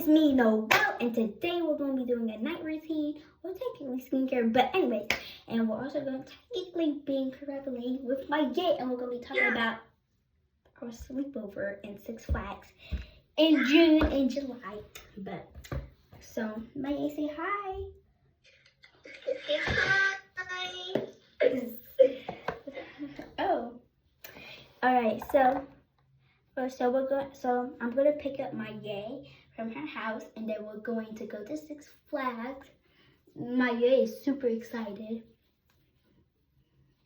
it's me, Noel, and today we're going to be doing a night routine, or technically skincare, but anyways, and we're also going to technically be correctly with my yay, and we're going to be talking about our sleepover in Six Flags in June and July. But so my yay, say hi. Say hi. Oh, all right. So I'm gonna pick up my yay from her house, and then we're going to go to Six Flags. My yay is super excited.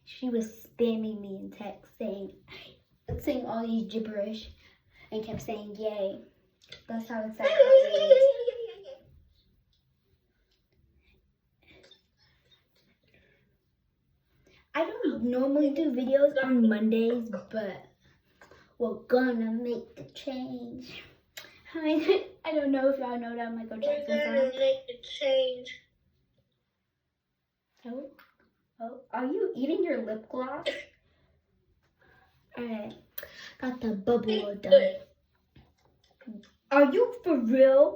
She was spamming me in text saying all these gibberish and kept saying yay. That's how excited my yay is. I don't normally do videos on Mondays, but we're gonna make the change. I don't know if y'all know that Michael Jackson song. We're gonna make the change. Oh, are you eating your lip gloss? Alright, got the bubble done. Are you for real?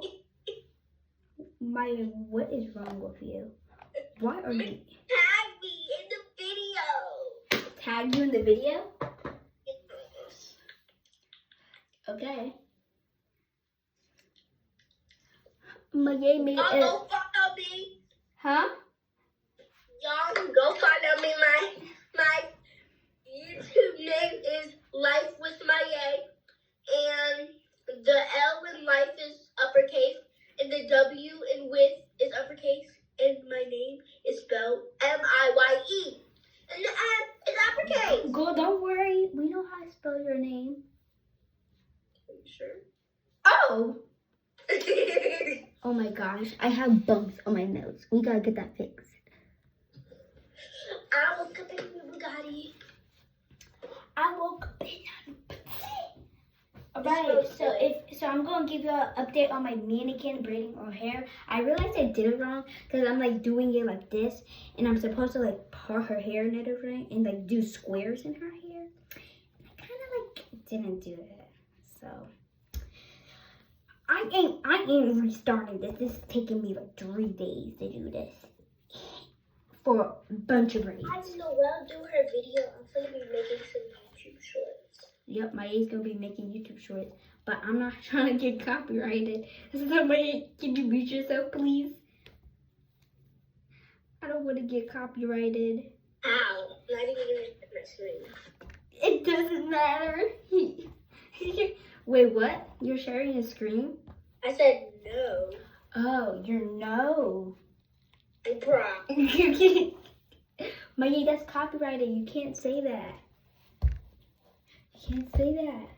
Maya, what is wrong with you? Why are you? Tag me in the video. Tag you in the video? Okay. Maya made Y'all it. go follow me. Huh? Y'all go follow me. My YouTube name is Life with Miye, and the L in life is uppercase, and the W in with is uppercase, and my name is spelled M-I-Y-E, and the M is uppercase. Girl, don't worry. We know how to spell your name. Are you sure? Oh! Oh my gosh, I have bumps on my nose. We gotta get that fixed. I woke up in a Bugatti. I woke up in Alright, so I'm gonna give you an update on my mannequin braiding her hair. I realized I did it wrong because I'm like doing it like this, and I'm supposed to like part her hair and everything and like do squares in her hair. I kind of like didn't do it, so I ain't restarting this. This is taking me like 3 days to do this for a bunch of braids. I don't know. Well, do her video. I'm gonna be making some YouTube shorts. Yep, my A's gonna be making YouTube shorts, but I'm not trying to get copyrighted. Somebody, can you mute yourself, please? I don't want to get copyrighted. Ow! Not even gonna hit my screen. It doesn't matter. Wait, what? You're sharing a screen? I said no. Oh, you're no. Bruh. Mikey, that's copyrighted. You can't say that. You can't say that.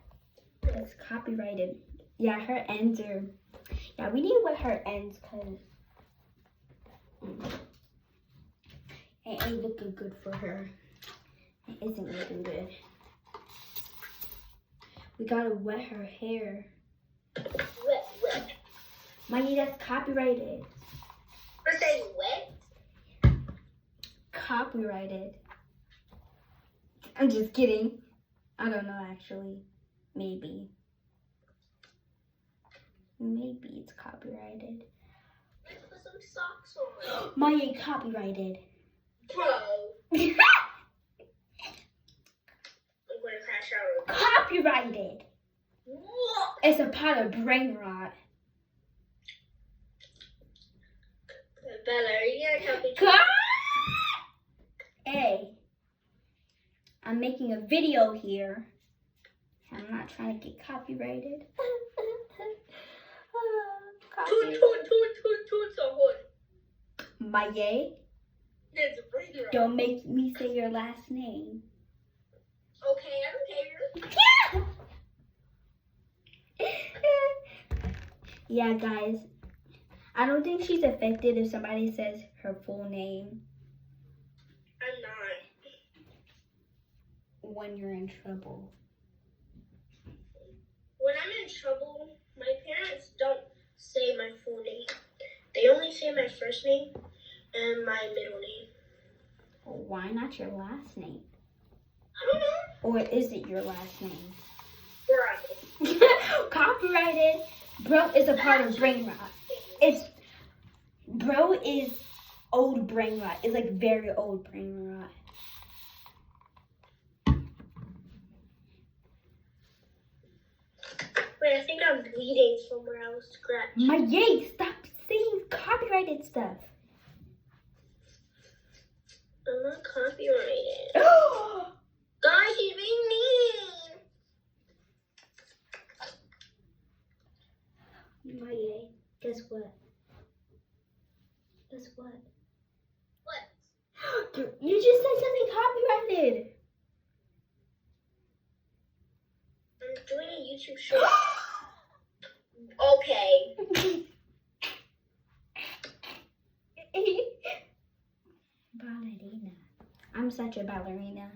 That's copyrighted. Yeah, her ends are... Yeah, we need to wet her ends because... It ain't looking good for her. It isn't looking good. We gotta wet her hair. Wet. Mikey, that's copyrighted. We're saying wet? Copyrighted. I'm just kidding. I don't know, actually. Maybe. Maybe it's copyrighted. Let's put some socks on. Maya, copyrighted. Bro. I'm gonna crash out. Copyrighted. What? It's a part of brain rot. Bella, are you gonna help me? Hey, I'm making a video here. I'm not trying to get copyrighted. Toot, so good. Maya, There's a brain rot. don't make me say your last name. Okay, I don't care. Yeah, guys. I don't think she's affected if somebody says her full name I'm not. when you're in trouble. When I'm in trouble, my parents don't say my full name. They only say my first name and my middle name. Well, why not your last name? I don't know. Or is it your last name? Right. Copyrighted. Bro is a part of brain rot. Bro is old brain rot. It's like very old brain rot. Wait, I think I'm bleeding somewhere. I was scratched. Miye, stop saying copyrighted stuff. I'm not copyrighted. Guys, she's being mean. Miye, guess what? Guess what? What? You just said something copyrighted. I'm doing a YouTube show. Okay. Ballerina. I'm such a ballerina.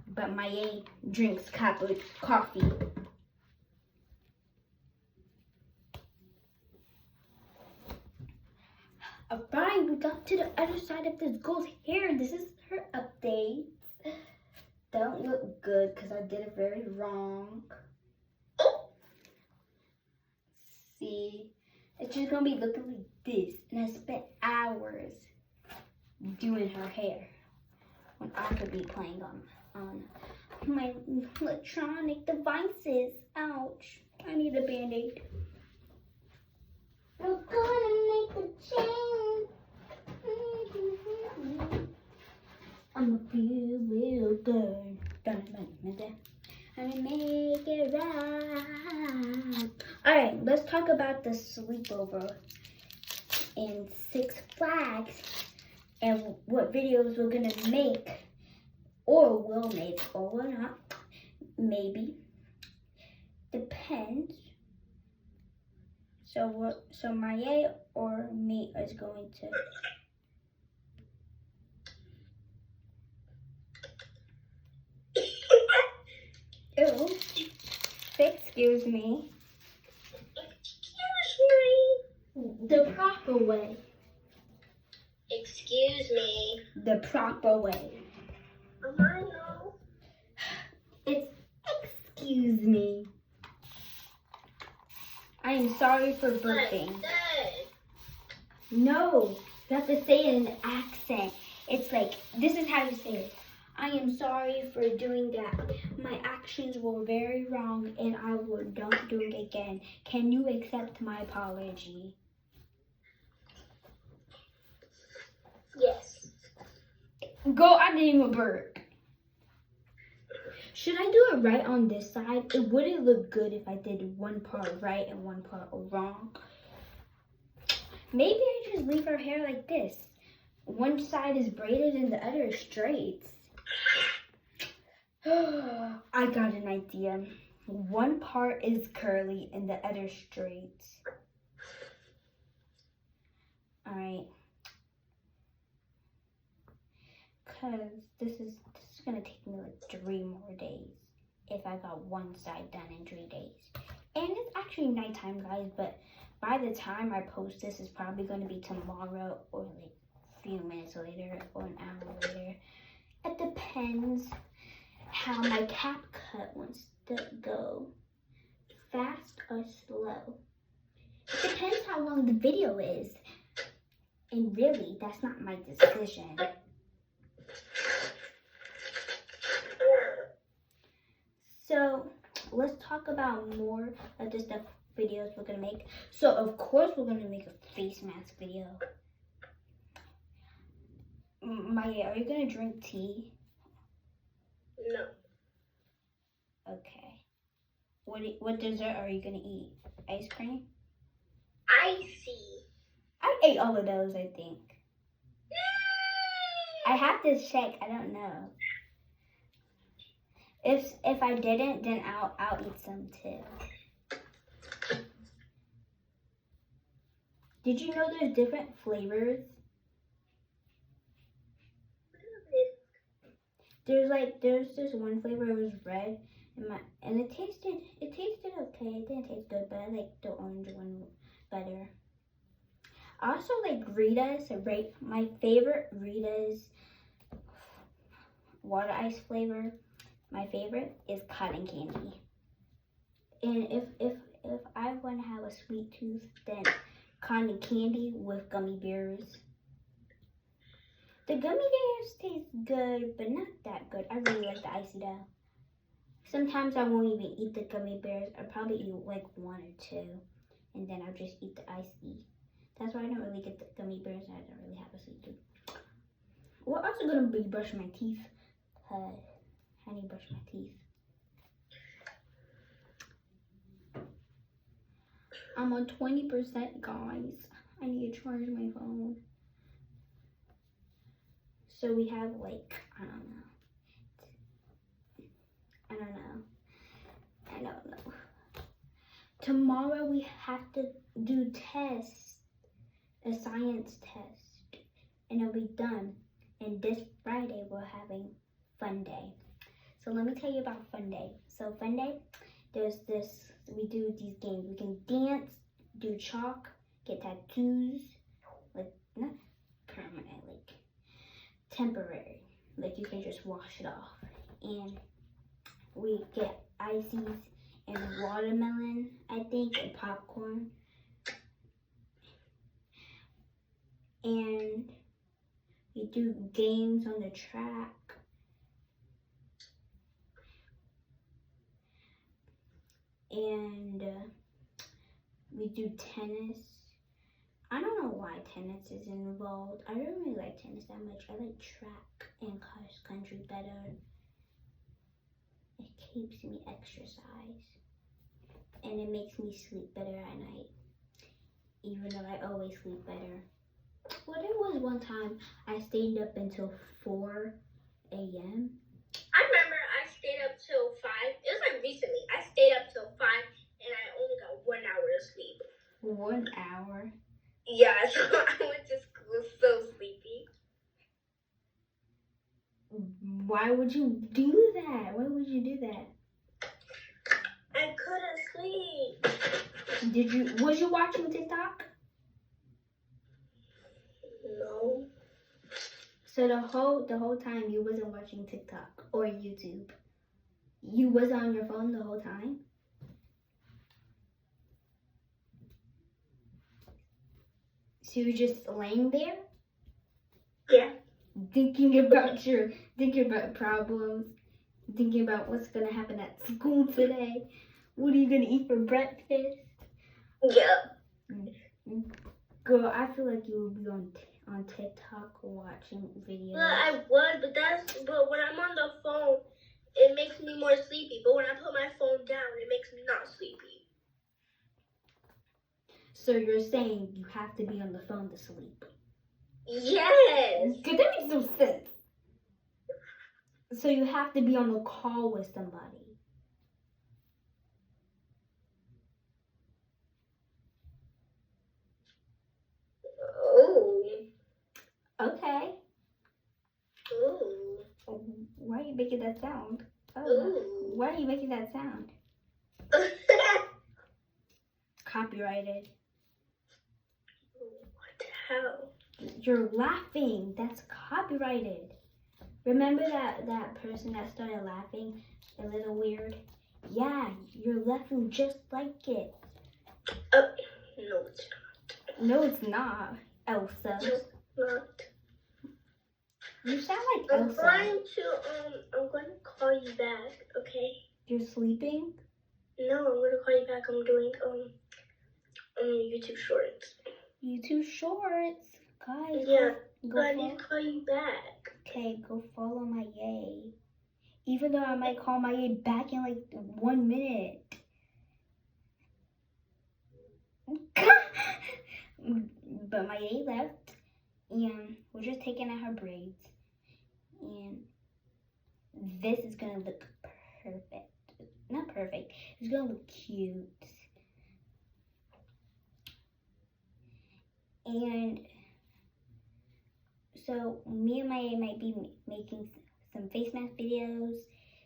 But Miye drinks coffee. Alright, we got to the other side of this girl's hair. This is her update. Don't look good because I did it very wrong. See, it's just gonna be looking like this. And I spent hours doing her hair when I could be playing on my electronic devices. Ouch. I need a band-aid. We're gonna make a change. I'ma feel real good. I'ma make it right. Alright, let's talk about the sleepover in Six Flags and what videos we're gonna make or will make or will not. Maybe. Depends. So Miye or me is going to. Ew. Excuse me. Excuse me. The proper way. Excuse me. The proper way. I know. It's excuse me. I am sorry for burping. No, you have to say it in an accent. It's like, this is how you say it. I am sorry for doing that. My actions were very wrong and I will don't do it again. Can you accept my apology? Yes. Go, I didn't even burp. Should I do it right on this side? It wouldn't look good if I did one part right and one part wrong. Maybe I just leave her hair like this. One side is braided and the other is straight. I got an idea. One part is curly and the other straight. Alright. Because this is gonna take me like 3 more days if I got one side done in 3 days. And it's actually nighttime, guys, but by the time I post this, it's probably gonna be tomorrow or like a few minutes later or an hour later. It depends how my cap cut wants to go, fast or slow. It depends how long the video is. And really, that's not my decision. So let's talk about more of the stuff videos we're gonna make. So of course we're gonna make a face mask video. Miye, are you gonna drink tea? No. Okay. What dessert are you gonna eat? Ice cream? Icy. I ate all of those, I think. I have to check. I don't know. If I didn't, then I'll eat some too. Did you know there's different flavors? There's this one flavor, it was red, and it tasted okay. It didn't taste good, but I like the orange one better. I also like Rita's. Right, my favorite Rita's water ice flavor. My favorite is cotton candy. And if I want to have a sweet tooth, then cotton candy with gummy bears. The gummy bears taste good, but not that good. I really like the icy though. Sometimes I won't even eat the gummy bears. I'll probably eat like one or two, and then I'll just eat the icy. That's why I don't really get the gummy bears. I don't really have a sweet tooth. We're also gonna be brushing my teeth. I need to brush my teeth. I'm on 20%, guys. I need to charge my phone. So we have like, I don't know. Tomorrow we have to do tests, a science test, and it'll be done. And this Friday we're having fun day. So let me tell you about fun day. So fun day, we do these games. We can dance, do chalk, get tattoos, like not permanent, like temporary, like you can just wash it off. And we get ices and watermelon, I think, and popcorn. And we do games on the track. And we do tennis. I don't know why tennis is involved. I don't really like tennis that much. I like track and cross country better. It keeps me exercise. And it makes me sleep better at night. Even though I always sleep better. Well, there was one time I stayed up until 4 a.m. I remember I stayed up till 5. It was like recently. I stayed up till 5 and I only got 1 hour of sleep. 1 hour? Yeah, so I went to school so sleepy. Why would you do that? Why would you do that? I couldn't sleep. Was you watching TikTok? No. So the whole time you wasn't watching TikTok or YouTube. You was on your phone the whole time? So you were just laying there? Yeah. Thinking about problems, thinking about what's gonna happen at school today. What are you gonna eat for breakfast? Yeah. Girl, I feel like you would be on TikTok watching videos. Well, I would, but when I'm on the phone, it makes me more sleepy. But when I put my phone down, it makes me not sleepy. So you're saying you have to be on the phone to sleep? Yes. Because that makes no sense. So you have to be on a call with somebody. Oh. Okay. Ooh. Why are you making that sound? Ooh. Why are you making that sound? Copyrighted. What the hell? You're laughing. That's copyrighted. Remember that person that started laughing a little weird? Yeah, you're laughing just like it. Oh, no, it's not. No, it's not, Elsa. No, it's not. You sound like Elsa. I'm going to call you back, okay? You're sleeping? No, I'm going to call you back. I'm doing YouTube Shorts. YouTube Shorts, guys. Yeah, go I need to call you back. Okay, go follow my yay. Even though I might call my yay back in like 1 minute. But my yay left, and we're just taking out her braids, and this is gonna look perfect. Not perfect. It's gonna look cute. And so me and my yay might be making some face mask videos,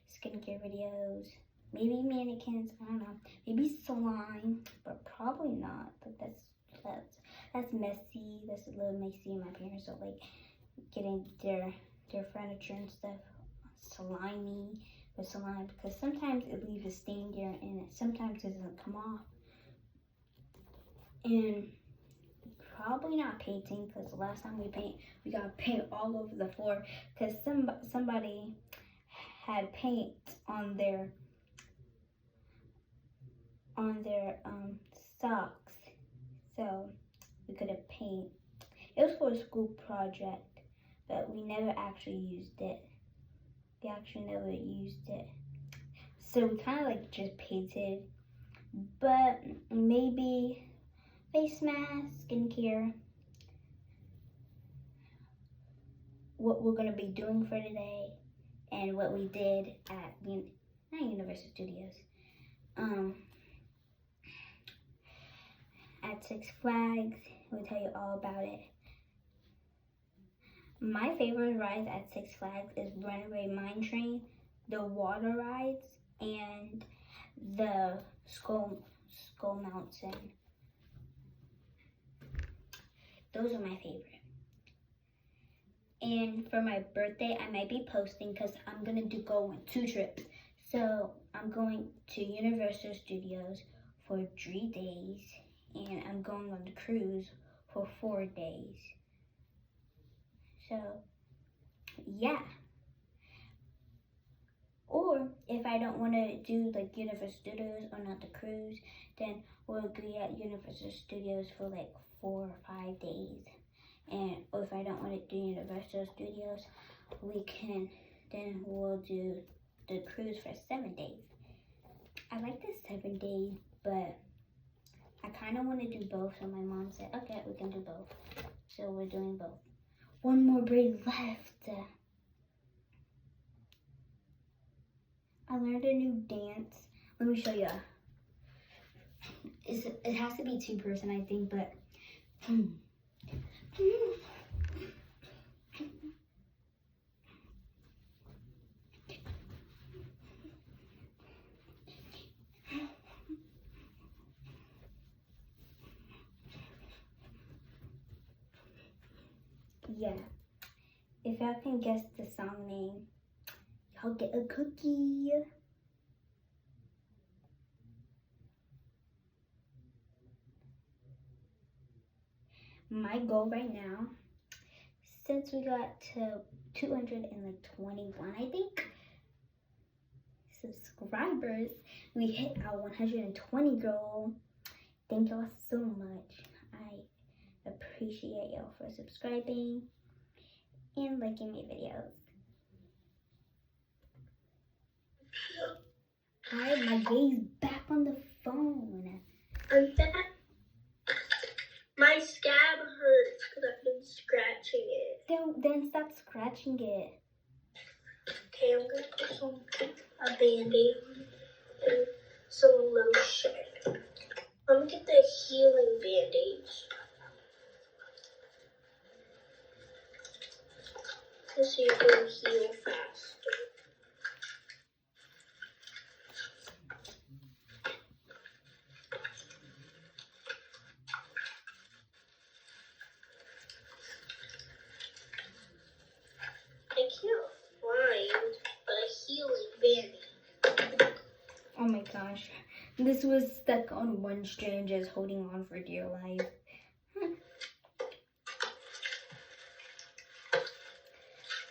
skincare videos, maybe mannequins, I don't know, maybe slime, but probably not. But that's messy. That's a little messy. My parents don't like getting their furniture and stuff slimy with slime, because sometimes it leaves a stain there and it sometimes doesn't come off. And probably not painting, because the last time we got paint all over the floor because somebody had paint on their socks, so we couldn't paint. It was for a school project, but we never actually used it. We actually never used it, so we kind of like just painted. But maybe face mask, skincare, what we're gonna be doing for today, and what we did at not Universal Studios, at Six Flags. We'll tell you all about it. My favorite rides at Six Flags is Runaway Mine Train, the water rides, and the Skull Mountain. Those are my favorite. And for my birthday, I might be posting because I'm gonna go on 2 trips. So I'm going to Universal Studios for 3 days, and I'm going on the cruise for 4 days. So yeah. Or if I don't want to do like Universal Studios or not the cruise, then we'll be at Universal Studios for like 4 or 5 days. And if I don't want to do Universal Studios, then we'll do the cruise for 7 days. I like the 7 days, but I kind of want to do both. So my mom said, okay, we can do both. So we're doing both. One more braid left. I learned a new dance. Let me show you. It has to be 2-person, I think, but yeah. If y'all can guess the song name, y'all get a cookie. My goal right now, since we got to 221, I think, subscribers, we hit our 120 goal. Thank y'all so much. I appreciate y'all for subscribing and liking my videos. Alright, my gaze back on the phone. I'm back. My scab hurts because I've been scratching it. Then stop scratching it. Okay, I'm gonna put a band-aid and some lotion. I'm gonna get the healing bandage. This so you can heal faster. I can't find a healing bandage. Oh my gosh. This was stuck on one strand, just holding on for dear life.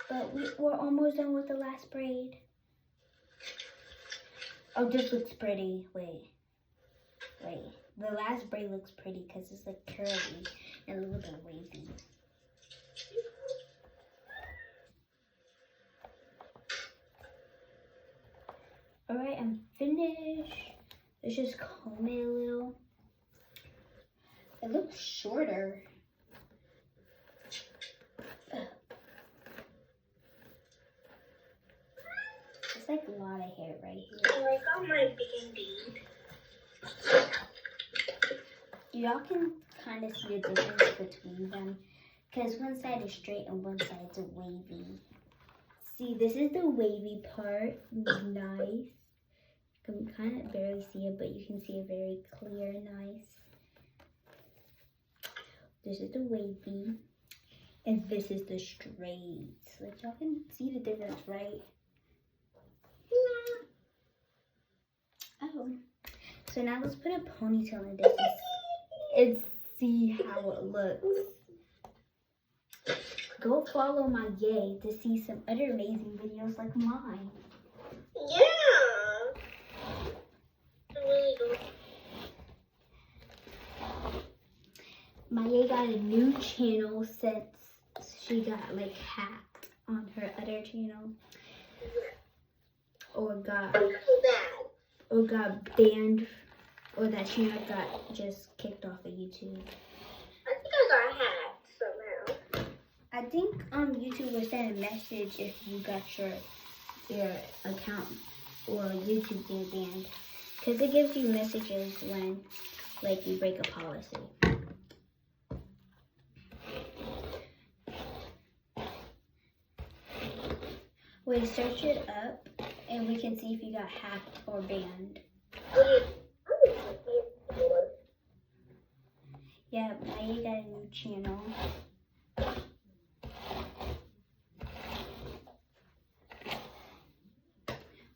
But we're almost done with the last braid. Oh, this looks pretty. Wait. The last braid looks pretty because it's like curly and a little bit wavy. Alright, I'm finished. Let's just comb it a little. It looks shorter. It's like a lot of hair right here. Oh, I got my band-aid. Y'all can kind of see the difference between them because one side is straight and one side's wavy. See, this is the wavy part. It's nice. You can kind of barely see it, but you can see it very clear, nice. This is the wavy, and this is the straight. Like y'all can see the difference, right? Oh. So now let's put a ponytail in this. and see how it looks. Go follow my yay to see some other amazing videos like mine. Yeah. I really don't. My yay got a new channel since she got like hacked on her other channel. Or got banned, or that channel got just kicked off of YouTube. I think I got hacked somehow. I think YouTube will send a message if you got your account or YouTube being banned, because it gives you messages when like you break a policy. Wait, search it up and we can see if you got hacked or banned. Yeah, Maya got a new channel.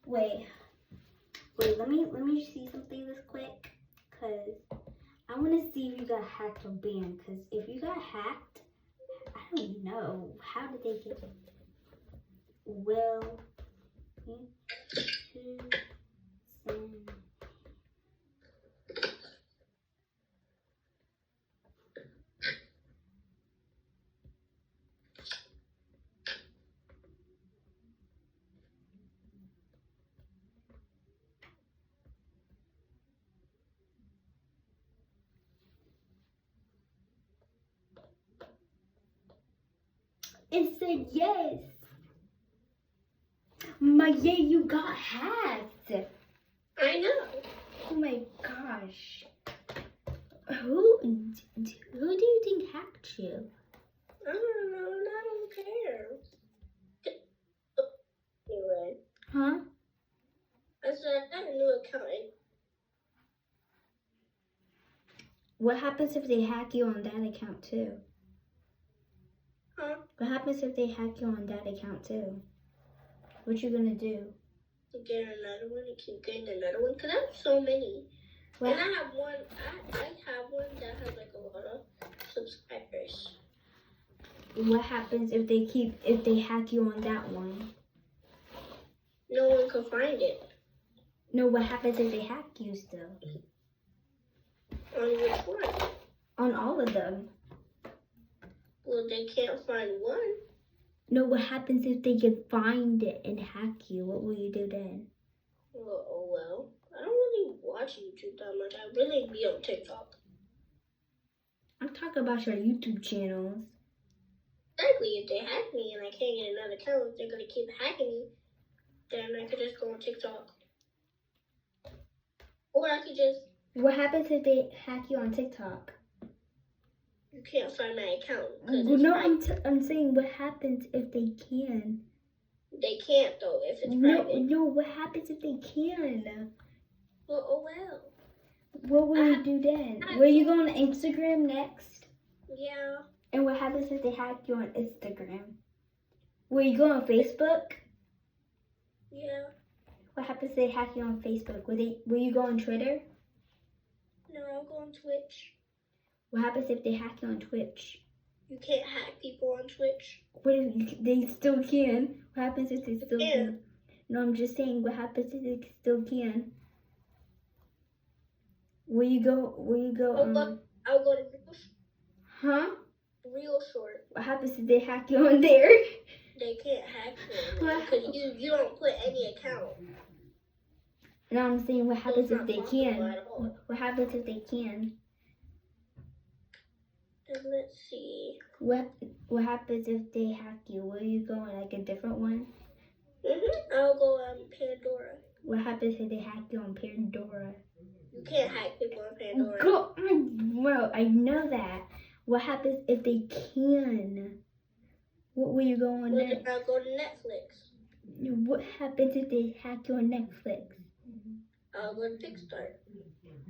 Wait, let me see something this quick, cause I want to see if you got hacked or banned. Cause if you got hacked, I don't know, how did they get it? Well, it said yes. Maya, you got hacked. I know. Oh my gosh. Who do you think hacked you? I don't know, and I don't care. Anyway, Huh? I said I got a new account. What happens if they hack you on that account too? Huh? What happens if they hack you on that account too? What you gonna do? Get another one and keep getting another one, because I have so many. What? And I have one, I have one that has like a lot of subscribers. What happens if they hack you on that one? No one can find it. No, what happens if they hack you still? On which one? On all of them. Well, they can't find one. No, what happens if they can find it and hack you? What will you do then? Well, I don't really watch YouTube that much. I really be on TikTok. I'm talking about your YouTube channels. Exactly, if they hack me and I can't get another account, if they're going to keep hacking me, then I could just go on TikTok. Or I could just... What happens if they hack you on TikTok? You can't find my account. No, I'm saying what happens if they can? They can't though, if it's private. No, what happens if they can? Well, What will you do then? Will you go on Instagram next? Yeah. And what happens if they hack you on Instagram? Will you go on Facebook? Yeah. What happens if they hack you on Facebook? Will you go on Twitter? No, I'll go on Twitch. What happens if they hack you on Twitch? You can't hack people on Twitch. What if they still can? What happens if they still Yeah. can? No, I'm just saying, what happens if they still can? Will you go, I'll go to huh? Real Short. What happens if they hack you on there? They can't hack you because you don't put any account. No, I'm saying, what happens So if they it's not can? possible at all. What happens if they can? Then let's see. What happens if they hack you? Will you go on like a different one? I'll go on Pandora. What happens if they hack you on Pandora? You can't hack people on Pandora. Go on, bro, I know that. What happens if they can? What will you go on Well, next? then I'll go to Netflix. What happens if they hack you on Netflix? I'll go to Kickstart.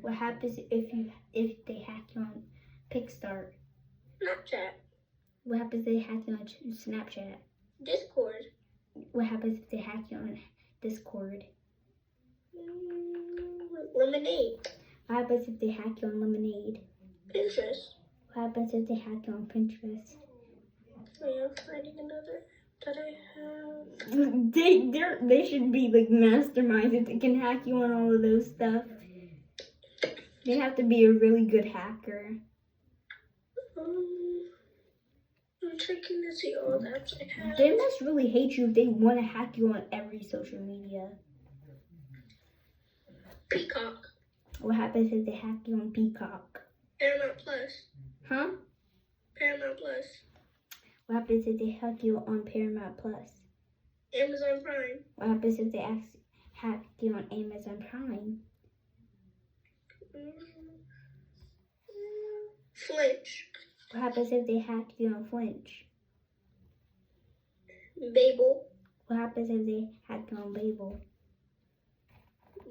What happens if they hack you on Kickstart? Snapchat. What happens if they hack you on Snapchat? Discord. What happens if they hack you on Discord? Lemonade. What happens if they hack you on Lemonade? Pinterest. What happens if they hack you on Pinterest? I am finding another that I have. They should be like masterminds if they can hack you on all of those stuff. They have to be a really good hacker. I'm checking to see all the apps I have. They must really hate you if they want to hack you on every social media. Peacock. What happens if they hack you on Peacock? Paramount Plus. Huh? Paramount Plus. What happens if they hack you on Paramount Plus? Amazon Prime. What happens if they hack you on Amazon Prime? Flinch. What happens if they hack you on Flinch? Babel. What happens if they hack you on Babel?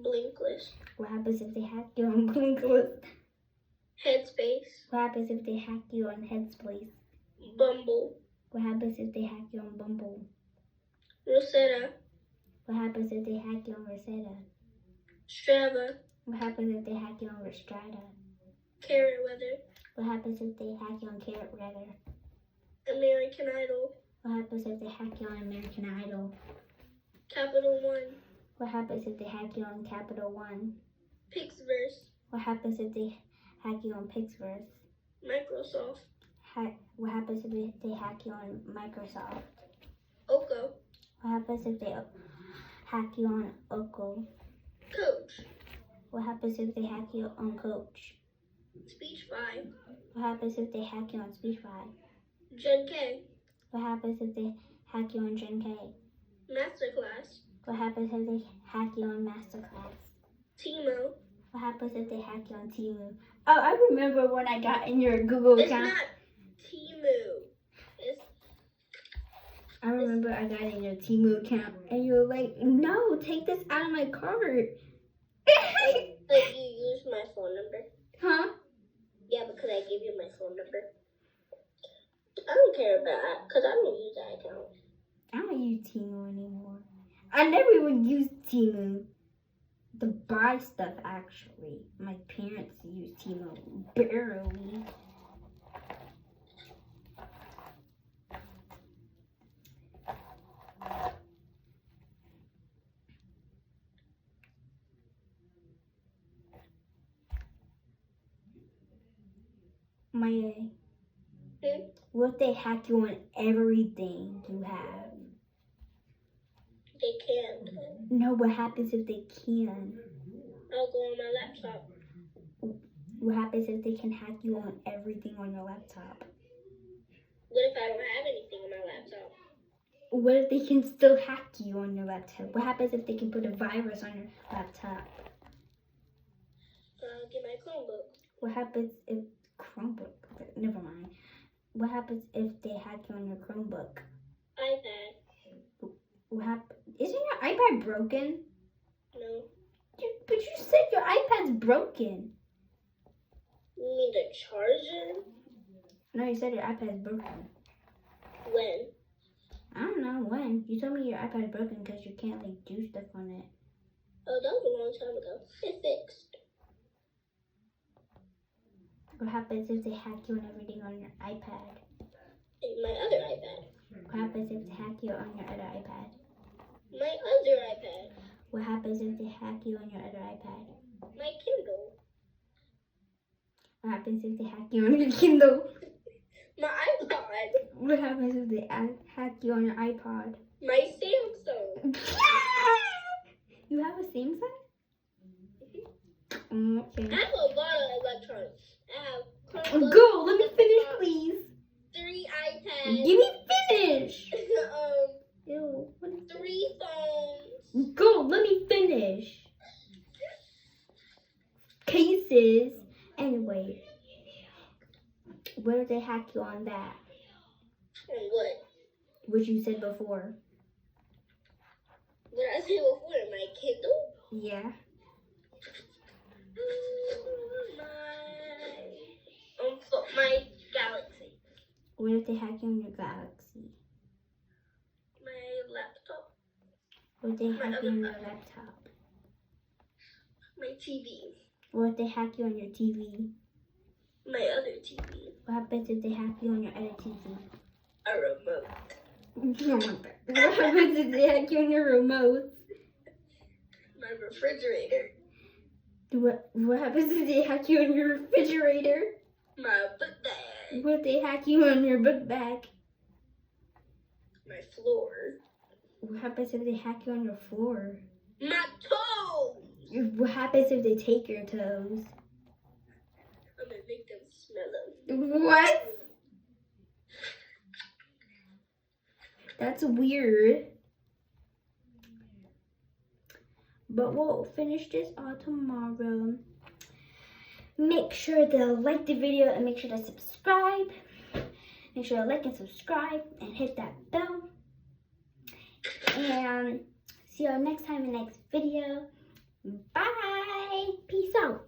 Blinkless. What happens if they hack you on Blinkless? Headspace. What happens if they hack you on Headspace? Bumble. What happens if they hack you on Bumble? Rosetta. What happens if they hack you on Rosetta? Strava. What happens if they hack you on Strata? Carrot Weather. What happens if they hack you on Carrot Weather? American Idol. What happens if they hack you on American Idol? Capital One. What happens if they hack you on Capital One? Pixverse. What happens if they hack you on Pixverse? Microsoft. What happens if they hack you on Microsoft? Oko. What happens if they hack you on Oko? Coach. What happens if they hack you on Coach? Speechify. What happens if they hack you on Speechify? Gen K. What happens if they hack you on Gen K? Masterclass. What happens if they hack you on Masterclass? Timo. What happens if they hack you on Temu? Oh, I remember when I got in your Google It's account. not Timu. I remember I got in your Temu account and you were like, no, take this out of my cart. Like you used my phone number. Huh? Yeah, because I gave you my phone number. I don't care about that because I don't use that account. I don't use Temu anymore. I never even used Temu to buy stuff, actually. My parents use Temu barely. Miye, what if they hack you on everything you have? They can't. No, what happens if they can? I'll go on my laptop. What happens if they can hack you on everything on your laptop? What if I don't have anything on my laptop? What if they can still hack you on your laptop? What happens if they can put a virus on your laptop? I'll get my Chromebook. What happens if Chromebook? Never mind. What happens if they hack you on your Chromebook? iPad. What happens? Isn't your iPad broken? No. But you said your iPad's broken. You mean the charger? No, you said your iPad's broken. When? I don't know when. You told me your iPad's broken because you can't like do stuff on it. Oh, that was a long time ago. It fixed. What happens if they hack you on everything on your iPad? And my other iPad. What happens if they hack you on your other iPad? My other iPad. What happens if they hack you on your other iPad? My Kindle. What happens if they hack you on your Kindle? My iPod. What happens if they hack you on your iPod? My Samsung. You have a Samsung? Okay. I have a lot of electronics. I have Chromebooks, Go, let me finish, please. 3 iPads. Give me finish. Ew. 3 phones. Go, let me finish. Cases. Anyway, what if they hack you on that? And what? What you said before. What I said before? My Kindle? Yeah. My Galaxy. What if they hack you on your Galaxy? My laptop. What if they My hack you other on your laptop. laptop? My TV. What if they hack you on your TV? My other TV. What happens if they hack you on your other TV? A remote. You don't want that. What happens if they hack you on your remote? My refrigerator. What happens if they hack you on your refrigerator? My book bag. What if they hack you on your book bag? My floor. What happens if they hack you on your floor? My toes. What happens if they take your toes? I'm gonna make them smell them. What? That's weird. But we'll finish this all tomorrow. Make sure to like the video and make sure to subscribe. Make sure to like and subscribe and hit that bell. And see you all next time in the next video. Bye. Peace out.